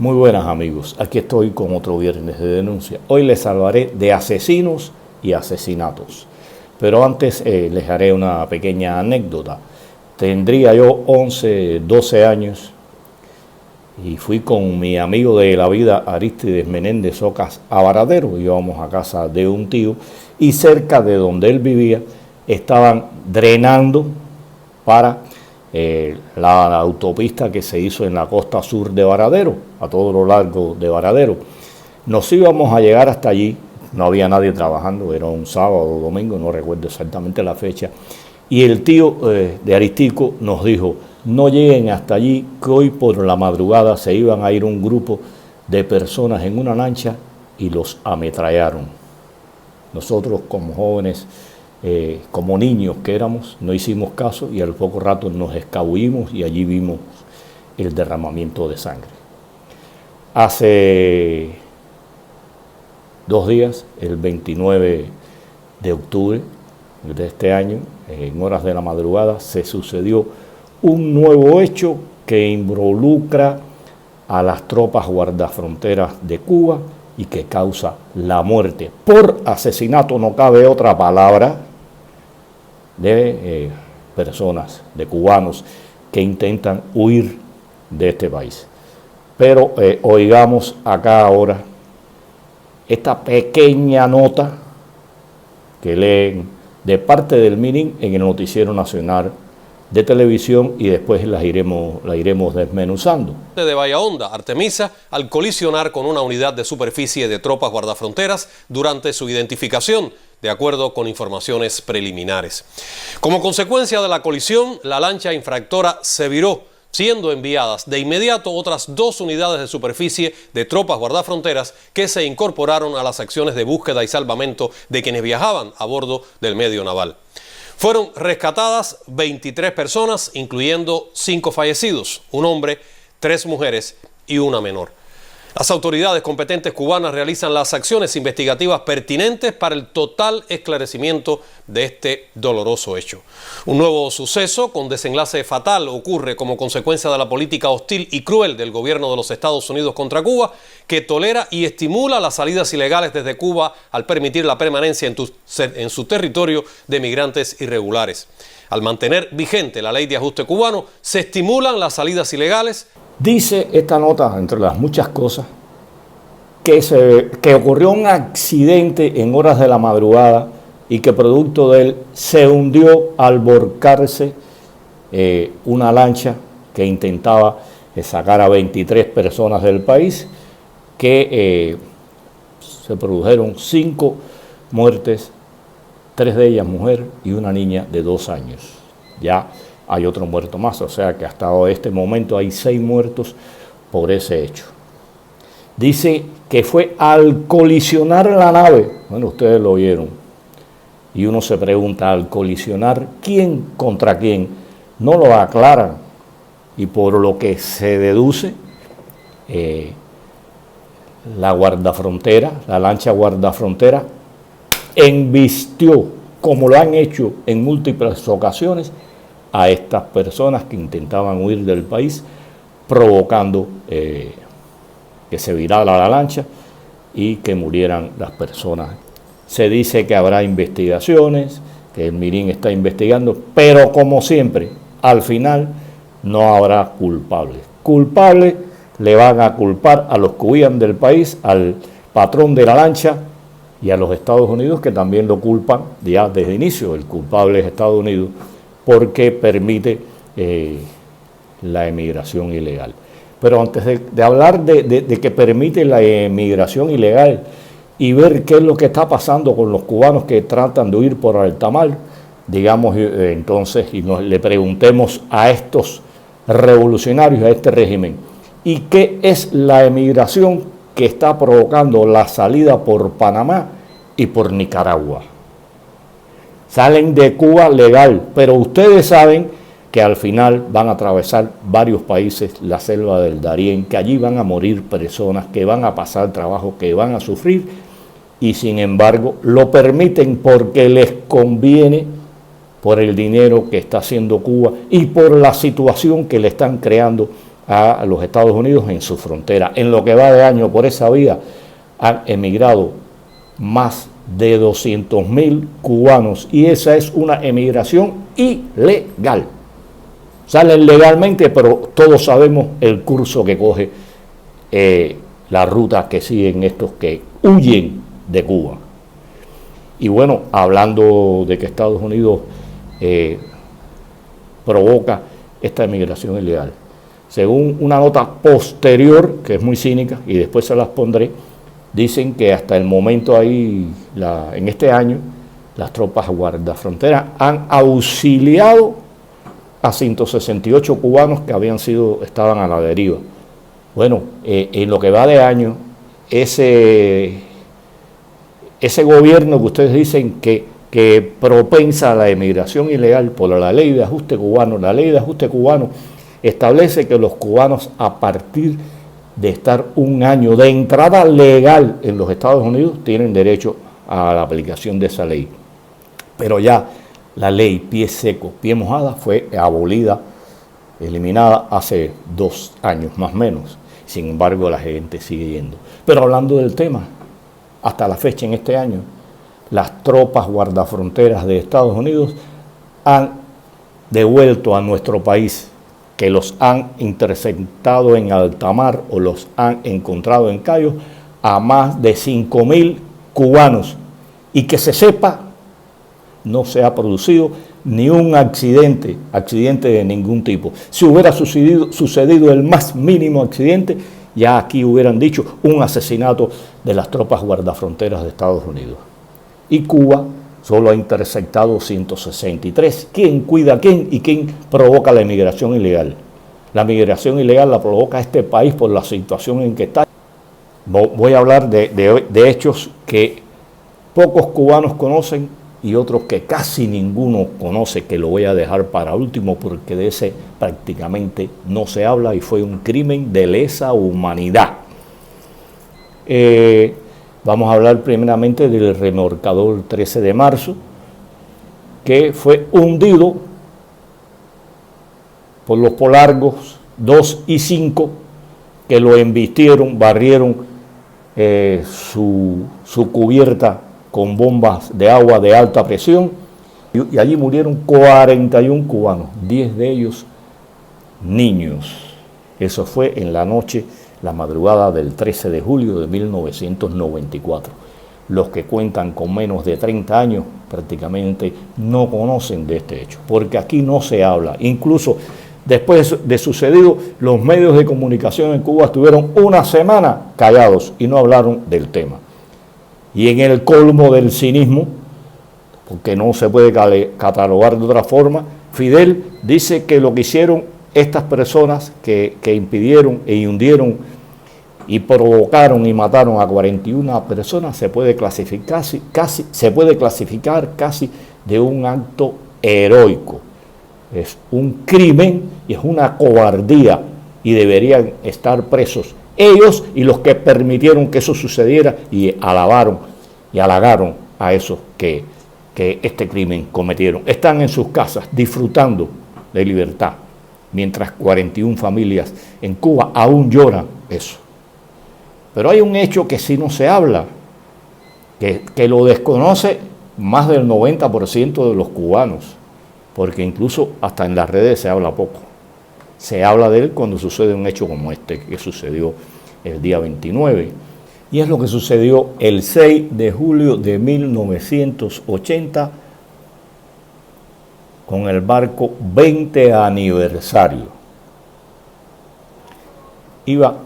Muy buenas amigos, aquí estoy con otro viernes de denuncia. Hoy les hablaré de asesinos y asesinatos. Pero antes les haré una pequeña anécdota. Tendría yo 11, 12 años y fui con mi amigo de la vida Aristides Menéndez Ocas a Varadero. Íbamos a casa de un tío y cerca de donde él vivía estaban drenando para la autopista que se hizo en la costa sur de Varadero, a todo lo largo de Varadero. Nos íbamos a llegar hasta allí, no había nadie trabajando, era un sábado o domingo, no recuerdo exactamente la fecha, y el tío de Aristico nos dijo, no lleguen hasta allí, que hoy por la madrugada se iban a ir un grupo de personas en una lancha y los ametrallaron. Nosotros como jóvenes, como niños que éramos, no hicimos caso y al poco rato nos escabullimos y allí vimos el derramamiento de sangre. Hace 2 días, el 29 de octubre de este año, en horas de la madrugada, se sucedió un nuevo hecho que involucra a las tropas guardafronteras de Cuba y que causa la muerte por asesinato, no cabe otra palabra, de personas, de cubanos que intentan huir de este país. Pero oigamos acá ahora esta pequeña nota que leen de parte del MININ en el Noticiero Nacional de Televisión y después la iremos desmenuzando. De Bahía Honda, Artemisa, al colisionar con una unidad de superficie de tropas guardafronteras durante su identificación, de acuerdo con informaciones preliminares. Como consecuencia de la colisión, la lancha infractora se viró, siendo enviadas de inmediato otras 2 unidades de superficie de tropas guardafronteras que se incorporaron a las acciones de búsqueda y salvamento de quienes viajaban a bordo del medio naval. Fueron rescatadas 23 personas, incluyendo 5 fallecidos, un hombre, 3 mujeres y una menor. Las autoridades competentes cubanas realizan las acciones investigativas pertinentes para el total esclarecimiento de este doloroso hecho. Un nuevo suceso con desenlace fatal ocurre como consecuencia de la política hostil y cruel del gobierno de los Estados Unidos contra Cuba, que tolera y estimula las salidas ilegales desde Cuba al permitir la permanencia en su territorio de migrantes irregulares. Al mantener vigente la ley de ajuste cubano, se estimulan las salidas ilegales. Dice esta nota, entre las muchas cosas, que ocurrió un accidente en horas de la madrugada y que producto de él se hundió al volcarse una lancha que intentaba sacar a 23 personas del país, que se produjeron 5 muertes, 3 de ellas mujer y una niña de 2 años. Ya hay otro muerto más, o sea que hasta este momento hay 6 muertos por ese hecho. Dice que fue al colisionar la nave, bueno, ustedes lo oyeron, y uno se pregunta, al colisionar, ¿quién contra quién? No lo aclaran, y por lo que se deduce, la guardafrontera, la lancha guardafrontera, embistió, como lo han hecho en múltiples ocasiones, a estas personas que intentaban huir del país, provocando que se virara la lancha y que murieran las personas. Se dice que habrá investigaciones, que el MININ está investigando, pero como siempre, al final no habrá culpables. Culpables le van a culpar a los que huían del país, al patrón de la lancha y a los Estados Unidos, que también lo culpan ya desde el inicio. El culpable es Estados Unidos, porque permite la emigración ilegal. Pero antes de hablar de que permite la emigración ilegal y ver qué es lo que está pasando con los cubanos que tratan de huir por alta mar, digamos entonces, y le preguntemos a estos revolucionarios, a este régimen, ¿y qué es la emigración que está provocando la salida por Panamá y por Nicaragua? Salen de Cuba legal, pero ustedes saben que al final van a atravesar varios países, la selva del Darién, que allí van a morir personas, que van a pasar trabajo, que van a sufrir, y sin embargo lo permiten porque les conviene, por el dinero que está haciendo Cuba y por la situación que le están creando a los Estados Unidos en su frontera. En lo que va de año por esa vía han emigrado más de 200.000 cubanos y esa es una emigración ilegal. Salen legalmente, pero todos sabemos el curso que coge la ruta que siguen estos que huyen de Cuba. Y bueno, hablando de que Estados Unidos provoca esta emigración ilegal, según una nota posterior, que es muy cínica, y después se las pondré, dicen que hasta el momento ahí, en este año, las tropas guardafronteras han auxiliado a 168 cubanos que estaban a la deriva. Bueno, en lo que va de año, ese gobierno que ustedes dicen que propensa a la emigración ilegal por la ley de ajuste cubano, establece que los cubanos a partir de estar un año de entrada legal en los Estados Unidos tienen derecho a la aplicación de esa ley. Pero ya la ley pie seco, pie mojada fue abolida, eliminada hace 2 años más o menos. Sin embargo, la gente sigue yendo. Pero hablando del tema, hasta la fecha en este año, las tropas guardafronteras de Estados Unidos han devuelto a nuestro país, que los han interceptado en alta mar o los han encontrado en Cayos, a más de 5.000 cubanos. Y que se sepa, no se ha producido ni un accidente de ningún tipo. Si hubiera sucedido el más mínimo accidente, ya aquí hubieran dicho un asesinato de las tropas guardafronteras de Estados Unidos. Y Cuba solo ha interceptado 163. ¿Quién cuida a quién y quién provoca la inmigración ilegal? La migración ilegal la provoca este país por la situación en que está. Voy a hablar de hechos que pocos cubanos conocen y otros que casi ninguno conoce, que lo voy a dejar para último porque de ese prácticamente no se habla y fue un crimen de lesa humanidad. Vamos a hablar primeramente del remolcador 13 de marzo, que fue hundido por los Polargos 2 y 5, que lo embistieron, barrieron su cubierta con bombas de agua de alta presión, y allí murieron 41 cubanos, 10 de ellos niños. Eso fue en la noche, la madrugada del 13 de julio de 1994. Los que cuentan con menos de 30 años prácticamente no conocen de este hecho, porque aquí no se habla. Incluso después de sucedido, los medios de comunicación en Cuba estuvieron una semana callados y no hablaron del tema. Y en el colmo del cinismo, porque no se puede catalogar de otra forma, Fidel dice que lo que hicieron estas personas que impidieron e hundieron y provocaron y mataron a 41 personas se puede clasificar casi de un acto heroico. Es un crimen y es una cobardía y deberían estar presos ellos y los que permitieron que eso sucediera y alabaron y halagaron a esos que este crimen cometieron. Están en sus casas disfrutando de libertad, mientras 41 familias en Cuba aún lloran eso. Pero hay un hecho que sí no se habla, que lo desconoce más del 90% de los cubanos, porque incluso hasta en las redes se habla poco. Se habla de él cuando sucede un hecho como este, que sucedió el día 29. Y es lo que sucedió el 6 de julio de 1980 con el barco 20 aniversario. Iba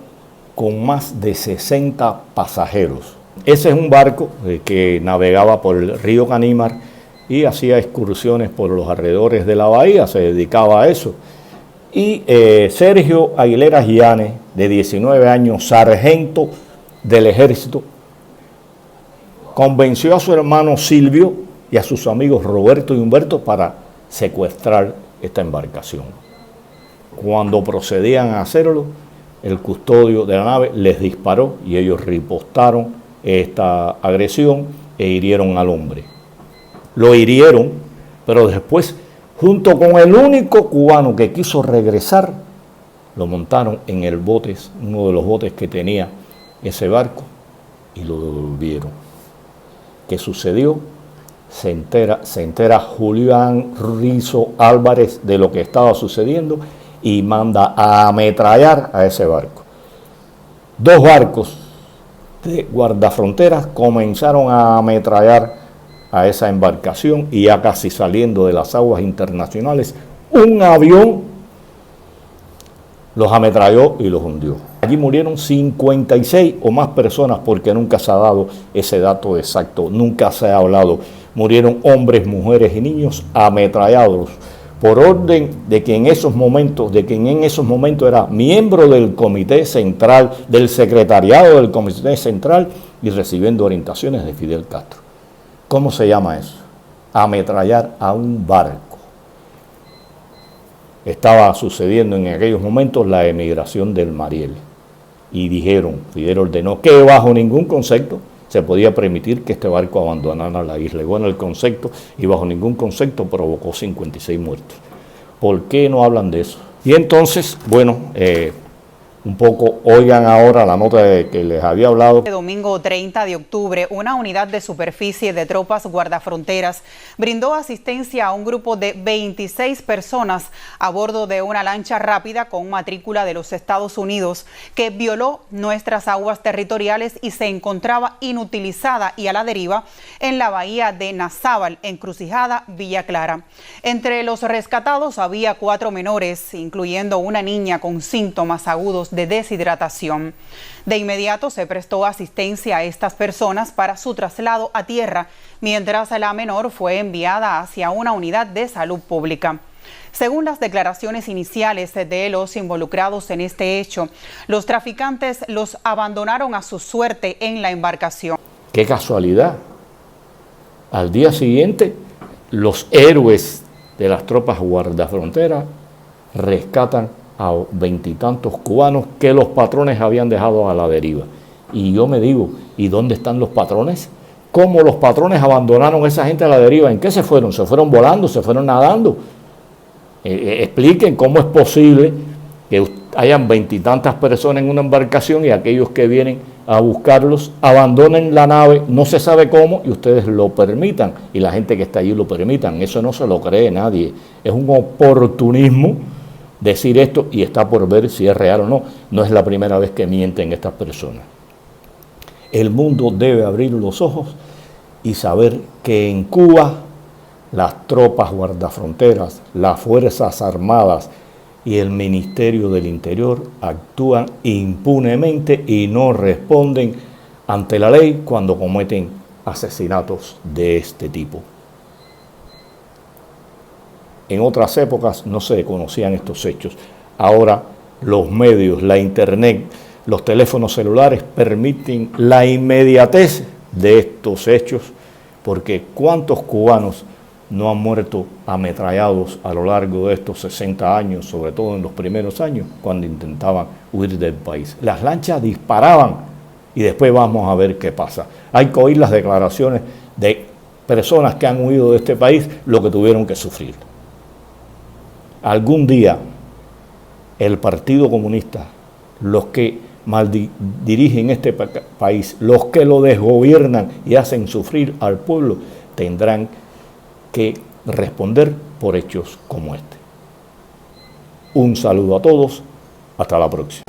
con más de 60 pasajeros. Ese es un barco que navegaba por el río Canímar y hacía excursiones por los alrededores de la bahía, se dedicaba a eso. Y Sergio Aguilera Gianes, de 19 años, sargento del ejército, convenció a su hermano Silvio y a sus amigos Roberto y Humberto para secuestrar esta embarcación. Cuando procedían a hacerlo, el custodio de la nave les disparó y ellos ripostaron esta agresión e hirieron al hombre. Lo hirieron, pero después, junto con el único cubano que quiso regresar, lo montaron en el bote, uno de los botes que tenía ese barco, y lo devolvieron. ¿Qué sucedió? Se entera Julián Rizo Álvarez de lo que estaba sucediendo y manda a ametrallar a ese barco. 2 barcos de guardafronteras comenzaron a ametrallar a esa embarcación y ya casi saliendo de las aguas internacionales, un avión los ametralló y los hundió. Allí murieron 56 o más personas porque nunca se ha dado ese dato exacto, nunca se ha hablado. Murieron hombres, mujeres y niños ametrallados por orden de quien en esos momentos era miembro del Comité Central, del secretariado del Comité Central y recibiendo orientaciones de Fidel Castro. ¿Cómo se llama eso? Ametrallar a un barco. Estaba sucediendo en aquellos momentos la emigración del Mariel. Y dijeron, Fidel ordenó que bajo ningún concepto se podía permitir que este barco abandonara la isla. Y bueno, el concepto, y bajo ningún concepto provocó 56 muertos. ¿Por qué no hablan de eso? Y entonces, bueno, un poco, oigan ahora la nota que les había hablado. El domingo 30 de octubre, una unidad de superficie de tropas guardafronteras brindó asistencia a un grupo de 26 personas a bordo de una lancha rápida con matrícula de los Estados Unidos que violó nuestras aguas territoriales y se encontraba inutilizada y a la deriva en la bahía de Nazábal, encrucijada Villa Clara. Entre los rescatados había 4 menores, incluyendo una niña con síntomas agudos de deshidratación. De inmediato se prestó asistencia a estas personas para su traslado a tierra, mientras la menor fue enviada hacia una unidad de salud pública. Según las declaraciones iniciales de los involucrados en este hecho, los traficantes los abandonaron a su suerte en la embarcación. ¡Qué casualidad! Al día siguiente, los héroes de las tropas guardafronteras rescatan a 20 y tantos cubanos que los patrones habían dejado a la deriva. Y yo me digo, ¿y dónde están los patrones? ¿Cómo los patrones abandonaron a esa gente a la deriva? ¿En qué se fueron? ¿Se fueron volando? ¿Se fueron nadando? Expliquen cómo es posible que hayan 20 y tantas personas en una embarcación y aquellos que vienen a buscarlos abandonen la nave, no se sabe cómo, y ustedes lo permitan, y la gente que está allí lo permitan. Eso no se lo cree nadie. Es un oportunismo decir esto y está por ver si es real o no. No es la primera vez que mienten estas personas. El mundo debe abrir los ojos y saber que en Cuba las tropas guardafronteras, las Fuerzas Armadas y el Ministerio del Interior actúan impunemente y no responden ante la ley cuando cometen asesinatos de este tipo. En otras épocas no se conocían estos hechos. Ahora los medios, la internet, los teléfonos celulares permiten la inmediatez de estos hechos, porque ¿cuántos cubanos no han muerto ametrallados a lo largo de estos 60 años, sobre todo en los primeros años, cuando intentaban huir del país? Las lanchas disparaban y después vamos a ver qué pasa. Hay que oír las declaraciones de personas que han huido de este país, lo que tuvieron que sufrir. Algún día el Partido Comunista, los que dirigen este país, los que lo desgobiernan y hacen sufrir al pueblo, tendrán que responder por hechos como este. Un saludo a todos, hasta la próxima.